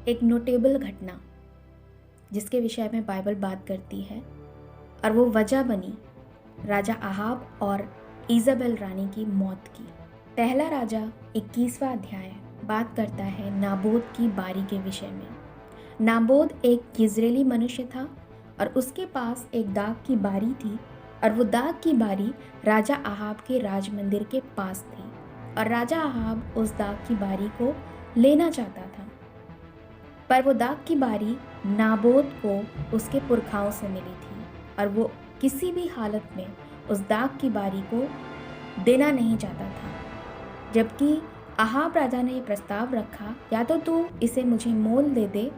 एक नोटेबल घटना जिसके विषय में बाइबल बात करती है और वो वजह बनी राजा आहाब और इज़ाबेल रानी की मौत की। पहला राजा 21वां अध्याय बात करता है नाबोत की बारी के विषय में। नाबोत एक इजरायली मनुष्य था और उसके पास एक दाग की बारी थी और वो दाग की बारी राजा आहाब के राज मंदिर के पास थी और राजा आहाब उस दाग की बारी को लेना चाहता था, पर वो दाग की बारी नाबोत को उसके पुरखाओं से मिली थी और वो किसी भी हालत में उस दाग की बारी को देना नहीं चाहता था। जबकि आहाब राजा ने ये प्रस्ताव रखा, या तो तू इसे मुझे मोल दे दे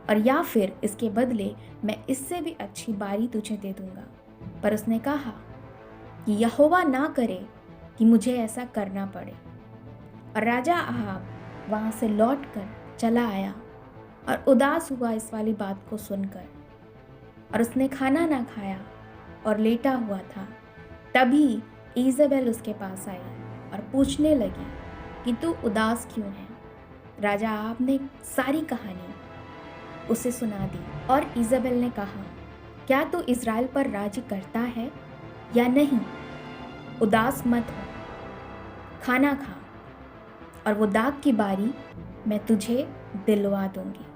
और या फिर इसके बदले मैं इससे भी अच्छी बारी तुझे दे दूंगा। पर उसने कहा कि यहोवा ना करे कि मुझे ऐसा करना पड़े। और राजा आहाब वहाँ से लौट कर चला आया और उदास हुआ इस वाली बात को सुनकर, और उसने खाना ना खाया और लेटा हुआ था। तभी इज़ाबेल उसके पास आई और पूछने लगी कि तू उदास क्यों है। राजा आहाब ने सारी कहानी उसे सुना दी और इज़ाबेल ने कहा, क्या तू इज़राइल पर राज्य करता है या नहीं? उदास मत हो, खाना खा और वो दाग की बारी मैं तुझे दिलवा दूंगी।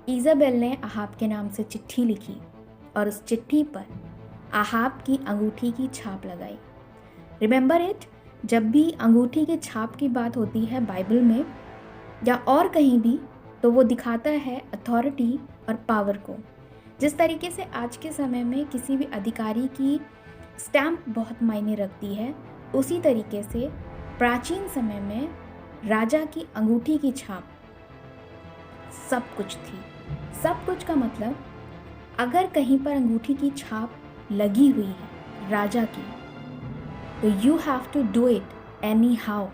इज़ाबेल ने आहाब के नाम से चिट्ठी लिखी और उस चिट्ठी पर आहाब की अंगूठी की छाप लगाई। रिमेंबर इट, जब भी अंगूठी की छाप की बात होती है बाइबल में या और कहीं भी, तो वो दिखाता है अथॉरिटी और पावर को। जिस तरीके से आज के समय में किसी भी अधिकारी की स्टैम्प बहुत मायने रखती है, उसी तरीके से प्राचीन समय में राजा की अंगूठी की छाप सब कुछ थी। सब कुछ का मतलब, अगर कहीं पर अंगूठी की छाप लगी हुई है राजा की, तो you have to do it anyhow.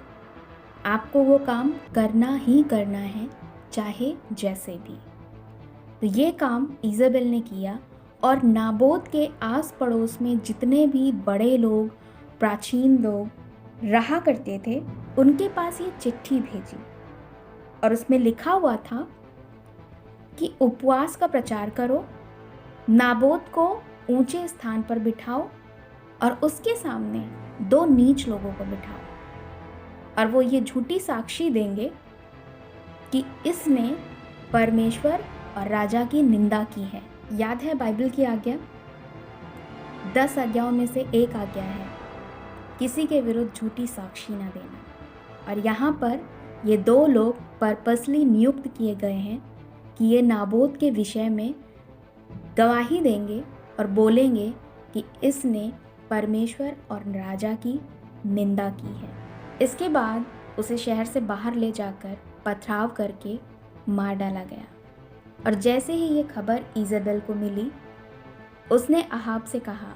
आपको वो काम करना ही करना है, चाहे जैसे भी। तो ये काम इज़ाबेल ने किया और नाबोत के आस पड़ोस में जितने भी बड़े लोग, प्राचीन लोग रहा करते थे, उनके पास ये चिट्ठी भेजी और उसमें लिखा हुआ था कि उपवास का प्रचार करो, नाबोत को ऊंचे स्थान पर बिठाओ और उसके सामने 2 नीच लोगों को बिठाओ, और वो ये झूठी साक्षी देंगे कि इसने परमेश्वर और राजा की निंदा की है। याद है बाइबल की आज्ञा, 10 आज्ञाओं में से एक आज्ञा है किसी के विरुद्ध झूठी साक्षी ना देना। और यहाँ पर ये 2 लोग पर्पसली नियुक्त किए गए हैं कि ये नाबोत के विषय में गवाही देंगे और बोलेंगे कि इसने परमेश्वर और राजा की निंदा की है। इसके बाद उसे शहर से बाहर ले जाकर पथराव करके मार डाला गया। और जैसे ही ये खबर इज़ाबेल को मिली, उसने आहाब से कहा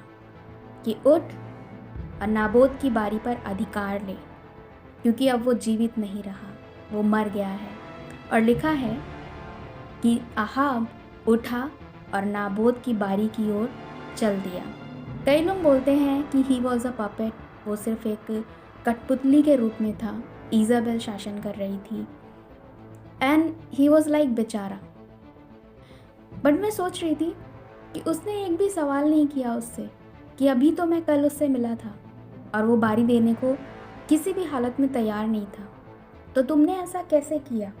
कि उठ और नाबोत की बारी पर अधिकार ले, क्योंकि अब वो जीवित नहीं रहा, वो मर गया है। और लिखा है कि आहाब उठा और नाबोत की बारी की ओर चल दिया। कई लोग बोलते हैं कि ही वॉज अ पपेट, वो सिर्फ एक कठपुतली के रूप में था। इज़ाबेल शासन कर रही थी एंड ही वॉज लाइक बेचारा। बट मैं सोच रही थी कि उसने एक भी सवाल नहीं किया उससे कि अभी तो मैं कल उससे मिला था और वो बारी देने को किसी भी हालत में तैयार नहीं था, तो तुमने ऐसा कैसे किया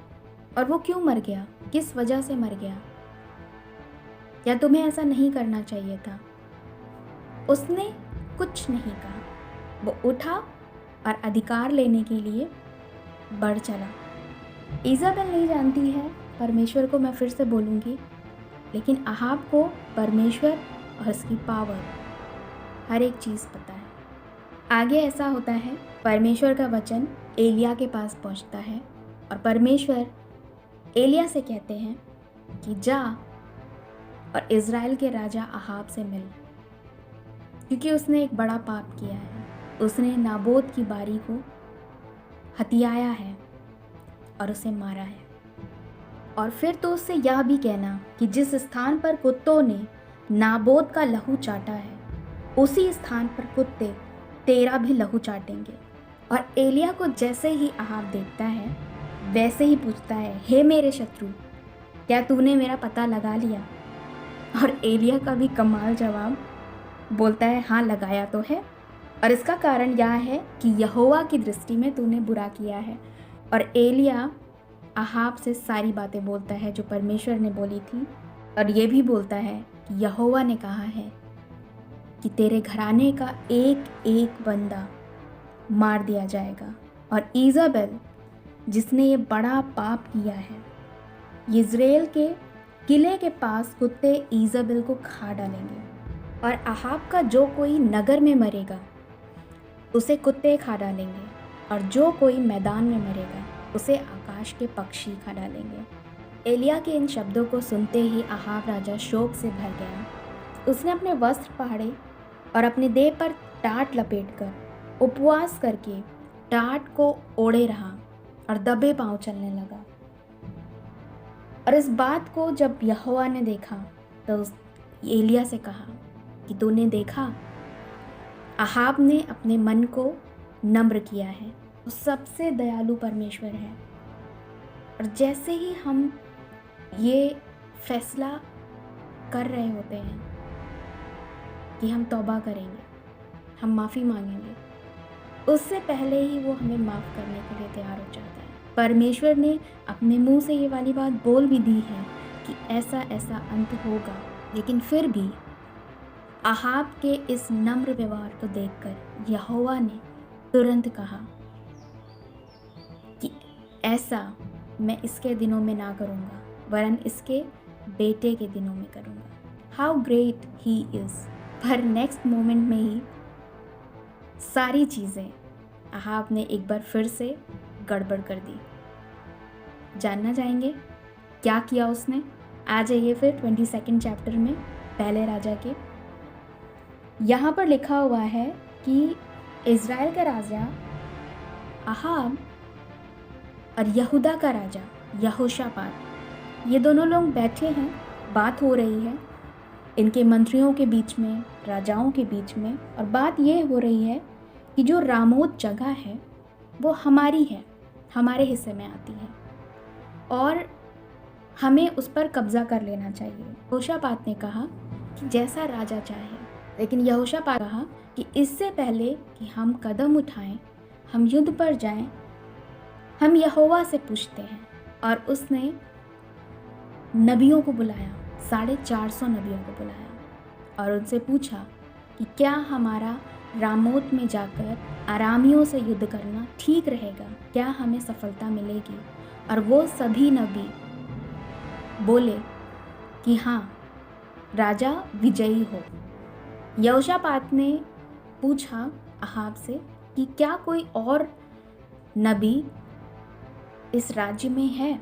और वो क्यों मर गया, किस वजह से मर गया, या तुम्हें ऐसा नहीं करना चाहिए था। उसने कुछ नहीं कहा, वो उठा और अधिकार लेने के लिए बढ़ चला। इज़ाबेल नहीं जानती है परमेश्वर को, मैं फिर से बोलूँगी, लेकिन आहाब को परमेश्वर और उसकी पावर हर एक चीज़ पता है। आगे ऐसा होता है, परमेश्वर का वचन एलिया के पास पहुंचता है और परमेश्वर एलिया से कहते हैं कि जा और इज़राइल के राजा आहाब से मिल, क्योंकि उसने एक बड़ा पाप किया है। उसने नाबोत की बारी को हथियाया है और उसे मारा है। और फिर तो उससे यह भी कहना कि जिस स्थान पर कुत्तों ने नाबोत का लहू चाटा है, उसी स्थान पर कुत्ते तेरा भी लहू चाटेंगे। और एलिया को जैसे ही आहाब देखता है, वैसे ही पूछता है, हे मेरे शत्रु, क्या तूने मेरा पता लगा लिया? और एलिया का भी कमाल जवाब, बोलता है हाँ लगाया तो है, और इसका कारण यह है कि यहोवा की दृष्टि में तूने बुरा किया है। और एलिया अहाब से सारी बातें बोलता है जो परमेश्वर ने बोली थी, और ये भी बोलता है कि यहोवा ने कहा है कि तेरे घराने का एक एक बंदा मार दिया जाएगा, और ईज़ाबेल जिसने ये बड़ा पाप किया है, यिज्रेल के किले के पास कुत्ते ईज़ाबेल को खा डालेंगे, और अहाब का जो कोई नगर में मरेगा उसे कुत्ते खा डालेंगे, और जो कोई मैदान में मरेगा उसे आकाश के पक्षी खा डालेंगे। एलिया के इन शब्दों को सुनते ही अहाब राजा शोक से भर गया। उसने अपने वस्त्र फाड़े और अपने देह पर टाट लपेटकर उपवास करके टाट को ओढ़े रहा और दबे पांव चलने लगा। और इस बात को जब यहोवा ने देखा तो उस एलिया से कहा कि तूने देखा, अहाब ने अपने मन को नम्र किया है, वो सबसे दयालु परमेश्वर है। और जैसे ही हम ये फैसला कर रहे होते हैं कि हम तौबा करेंगे, हम माफ़ी मांगेंगे, उससे पहले ही वो हमें माफ़ करने के लिए तैयार हो जाता है। परमेश्वर ने अपने मुंह से ये वाली बात बोल भी दी है कि ऐसा ऐसा अंत होगा, लेकिन फिर भी अहाब के इस नम्र व्यवहार को देखकर यहोवा ने तुरंत कहा कि ऐसा मैं इसके दिनों में ना करूँगा, वरन इसके बेटे के दिनों में करूँगा। How great he is. पर नेक्स्ट मोमेंट में ही सारी चीज़ें अहाब ने एक बार फिर से गड़बड़ कर दी। जानना चाहेंगे क्या किया उसने? आ जाइए फिर 22 चैप्टर में, पहले राजा के। यहाँ पर लिखा हुआ है कि इज़राइल का राजा अहाब और यहूदा का राजा यहोशापात, ये दोनों लोग बैठे हैं, बात हो रही है इनके मंत्रियों के बीच में, राजाओं के बीच में। और बात ये हो रही है कि जो रामोत जगह है वो हमारी है, हमारे हिस्से में आती है और हमें उस पर कब्ज़ा कर लेना चाहिए। यहोशापात ने कहा कि जैसा राजा चाहे, लेकिन यहोशापात कहा कि इससे पहले कि हम कदम उठाएं, हम युद्ध पर जाएं, हम यहोवा से पूछते हैं। और उसने नबियों को बुलाया, 450 नबियों को बुलाया और उनसे पूछा कि क्या हमारा रामोत में जाकर अरामियों से युद्ध करना ठीक रहेगा, क्या हमें सफलता मिलेगी? और वो सभी नबी बोले कि हाँ, राजा विजयी हो। यहोशापात ने पूछा अहाब से कि क्या कोई और नबी इस राज्य में है,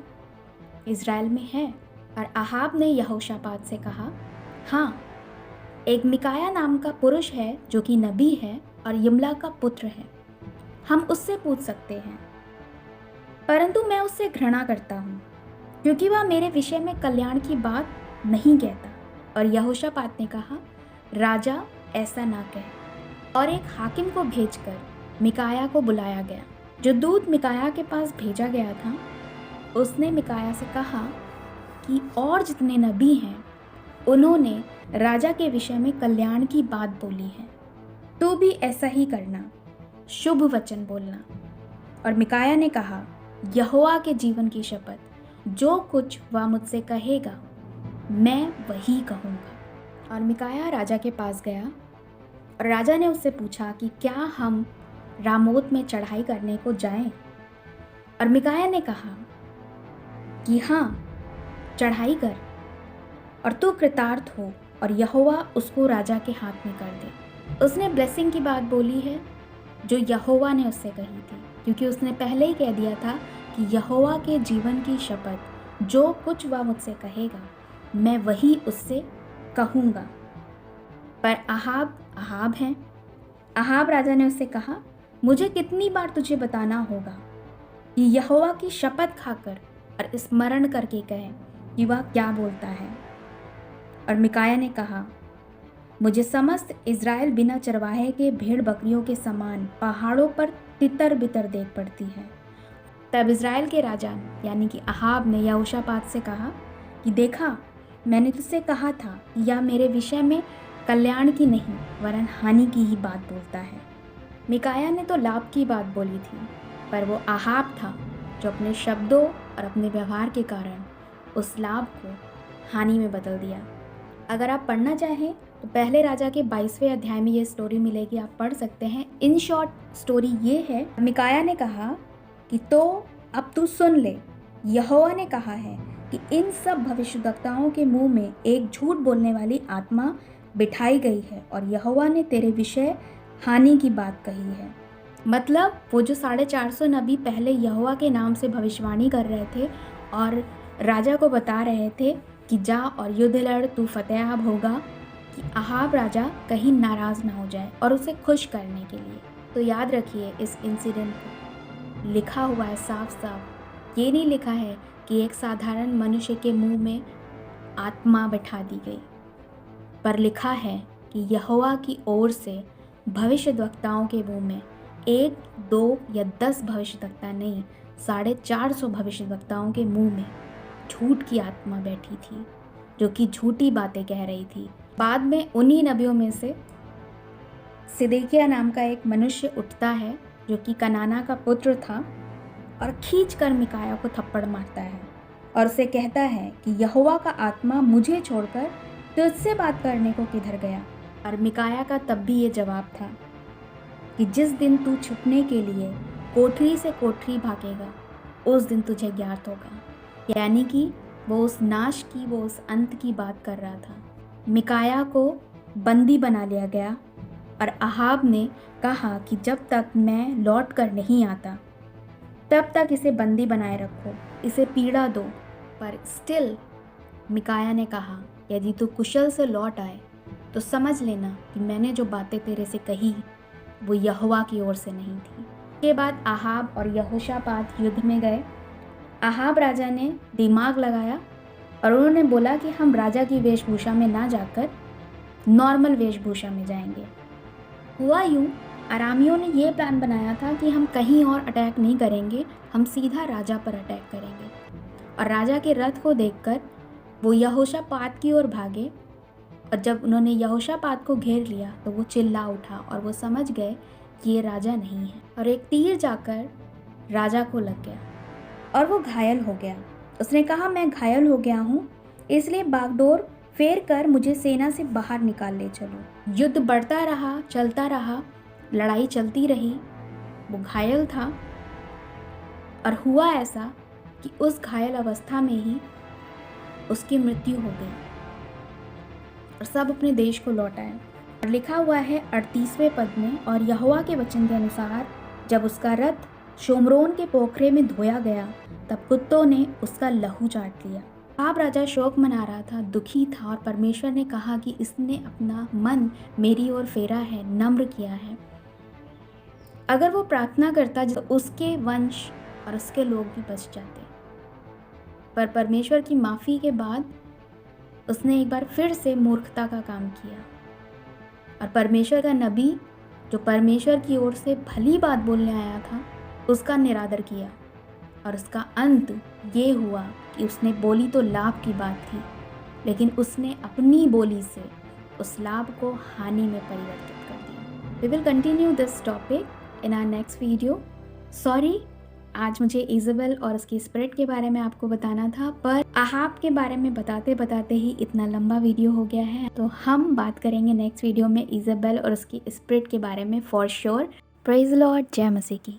इज़राइल में है? और अहाब ने यहोशापात से कहा हाँ, एक मिकाया नाम का पुरुष है जो कि नबी है और यिम्ला का पुत्र है, हम उससे पूछ सकते हैं, परंतु मैं उससे घृणा करता हूँ क्योंकि वह मेरे विषय में कल्याण की बात नहीं कहता। और यहोशापात ने कहा राजा ऐसा ना कहे। और एक हाकिम को भेजकर मिकाया को बुलाया गया। जो दूत मिकाया के पास भेजा गया था उसने मिकाया से कहा कि और जितने नबी हैं उन्होंने राजा के विषय में कल्याण की बात बोली है, तो भी ऐसा ही करना, शुभ वचन बोलना। और मिकाया ने कहा यहोवा के जीवन की शपथ, जो कुछ वह मुझसे कहेगा मैं वही कहूँगा। और मिकाया राजा के पास गया और राजा ने उससे पूछा कि क्या हम रामोत में चढ़ाई करने को जाएं? और मिकाया ने कहा कि हाँ, चढ़ाई कर और तू कृतार्थ हो और यहोवा उसको राजा के हाथ में कर दे। उसने ब्लेसिंग की बात बोली है जो यहोवा ने उससे कही थी, क्योंकि उसने पहले ही कह दिया था कि यहोवा के जीवन की शपथ, जो कुछ वह मुझसे कहेगा मैं वही उससे कहूँगा। पर अहाब हैं। अहाब राजा ने उससे कहा मुझे कितनी बार तुझे बताना होगा कि यहोवा की शपथ खाकर और स्मरण करके कहे कि वह क्या बोलता है। और मिकाया ने कहा मुझे समस्त इज़राइल बिना चरवाहे के भेड़ बकरियों के समान पहाड़ों पर तितर बितर देख पड़ती है। तब इज़राइल के राजा यानी कि अहाब ने यहोशापात से कहा कि देखा, मैंने तुझसे कहा था, या मेरे विषय में कल्याण की नहीं वरन हानि की ही बात बोलता है। मिकाया ने तो लाभ की बात बोली थी, पर वो आहाब था जो अपने शब्दों और अपने व्यवहार के कारण उस लाभ को हानि में बदल दिया। अगर आप पढ़ना चाहें तो पहले राजा के 22वें अध्याय में ये स्टोरी मिलेगी, आप पढ़ सकते हैं। इन शॉर्ट स्टोरी ये है, मिकाया ने कहा कि तो अब तू सुन ले, यहोवा ने कहा है कि इन सब भविष्यद्वक्ताओं के मुंह में एक झूठ बोलने वाली आत्मा बिठाई गई है और यहोवा ने तेरे विषय हानि की बात कही है। मतलब वो जो 450 नबी पहले यहोवा के नाम से भविष्यवाणी कर रहे थे और राजा को बता रहे थे कि जा और युद्ध लड़, तू फतेहाब होगा, कि आहाब राजा कहीं नाराज़ ना हो जाए और उसे खुश करने के लिए। तो याद रखिए इस इंसिडेंट को, लिखा हुआ है साफ साफ, ये नहीं लिखा है कि एक साधारण मनुष्य के मुंह में आत्मा बैठा दी गई, पर लिखा है कि यहोवा की ओर से भविष्यद्वक्ताओं के मुंह में 1, 2 या 10 भविष्यद्वक्ता नहीं, 450 भविष्यद्वक्ताओं के मुंह में झूठ की आत्मा बैठी थी जो कि झूठी बातें कह रही थी। बाद में उन्हीं नबियों में से सिदकिय्याह नाम का एक मनुष्य उठता है जो कि कनाना का पुत्र था और खींच कर मिकाया को थप्पड़ मारता है और उसे कहता है कि यहोवा का आत्मा मुझे छोड़कर तुझसे बात करने को किधर गया। और मिकाया का तब भी ये जवाब था कि जिस दिन तू छुपने के लिए कोठरी से कोठरी भागेगा उस दिन तुझे ज्ञात होगा। यानी कि वो उस नाश की, वो उस अंत की बात कर रहा था। मिकाया को बंदी बना लिया गया और आहाब ने कहा कि जब तक मैं लौट कर नहीं आता तब तक इसे बंदी बनाए रखो, इसे पीड़ा दो। पर स्टिल मिकाया ने कहा यदि तू कुशल से लौट आए तो समझ लेना कि मैंने जो बातें तेरे से कही वो यहोवा की ओर से नहीं थी। के बाद आहाब और यहोशापात युद्ध में गए। आहाब राजा ने दिमाग लगाया और उन्होंने बोला कि हम राजा की वेशभूषा में ना जाकर नॉर्मल वेशभूषा में जाएंगे। हुआ यूँ, अरामियों ने ये प्लान बनाया था कि हम कहीं और अटैक नहीं करेंगे, हम सीधा राजा पर अटैक करेंगे। और राजा के रथ को देखकर वो यहोशापात की ओर भागे और जब उन्होंने यहोशापात को घेर लिया तो वो चिल्ला उठा और वो समझ गए कि ये राजा नहीं है और एक तीर जाकर राजा को लग गया और वो घायल हो गया। उसने कहा मैं घायल हो गया हूँ, इसलिए बागडोर फेर कर मुझे सेना से बाहर निकाल ले चलो। युद्ध बढ़ता रहा, चलता रहा, लड़ाई चलती रही। वो घायल था और हुआ ऐसा कि उस घायल अवस्था में ही उसकी मृत्यु हो गई और सब अपने देश को लौट आए। और लिखा हुआ है 38वें पद में, और यहोवा के वचन के अनुसार जब उसका रथ शोमरोन के पोखरे में धोया गया तब कुत्तों ने उसका लहू चाट लिया। आहाब राजा शोक मना रहा था, दुखी था और परमेश्वर ने कहा कि इसने अपना मन मेरी ओर फेरा है, नम्र किया है। अगर वो प्रार्थना करता तो उसके वंश और उसके लोग भी बच जाते। पर परमेश्वर की माफ़ी के बाद उसने एक बार फिर से मूर्खता का काम किया और परमेश्वर का नबी जो परमेश्वर की ओर से भली बात बोलने आया था उसका निरादर किया और उसका अंत ये हुआ कि उसने बोली तो लाभ की बात थी, लेकिन उसने अपनी बोली से उस लाभ को हानि में परिवर्तित कर दिया। We will continue this topic in our next video. Sorry, आज मुझे इज़ाबेल और उसकी स्पिरिट के बारे में आपको बताना था, पर आहाब के बारे में बताते बताते ही इतना लंबा वीडियो हो गया है। तो हम बात करेंगे नेक्स्ट वीडियो में इज़ाबेल और उसकी स्पिरिट के बारे में फॉर श्योर। प्रेज़ लॉर्ड, जय मसीह की।